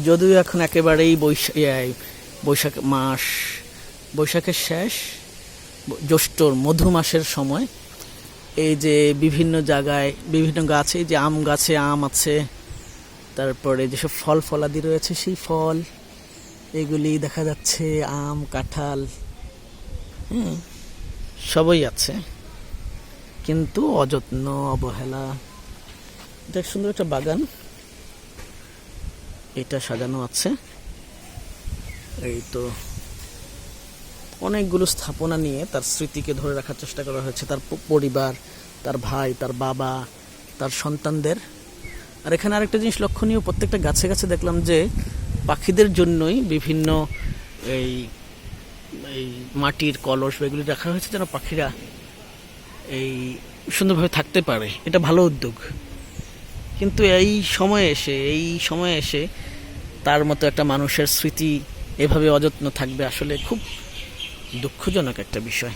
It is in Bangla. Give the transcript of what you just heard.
যদিও এখন একেবারেই বৈশাখ মাস, বৈশাখের শেষ, জ্যৈষ্ঠর মধু মাসের সময় এই যে বিভিন্ন জায়গায় বিভিন্ন গাছে, যে আম গাছে আম আছে, তারপরে যেসব ফল ফলাদি রয়েছে সেই ফল এগুলি দেখা যাচ্ছে, আম কাঁঠাল সবই আছে, কিন্তু অযত্ন অবহেলা। এটা সুন্দর একটা বাগান, এটা সাজানো আছে। এই তো অনেকগুলো স্থাপনা নিয়ে তার স্মৃতিকে ধরে রাখার চেষ্টা করা হয়েছে, তার পরিবার, তার ভাই, তার বাবা, তার সন্তানদের। আর এখানে আরেকটা জিনিস লক্ষণীয়, প্রত্যেকটা গাছে গাছে দেখলাম যে পাখিদের জন্যই বিভিন্ন এই এই মাটির কলস এগুলি রাখা হয়েছে, যেন পাখিরা এই সুন্দরভাবে থাকতে পারে। এটা ভালো উদ্যোগ। কিন্তু এই সময়ে এসে তার মতো একটা মানুষের স্মৃতি এভাবে অযত্ন থাকবে, আসলে খুব দুঃখজনক একটা বিষয়।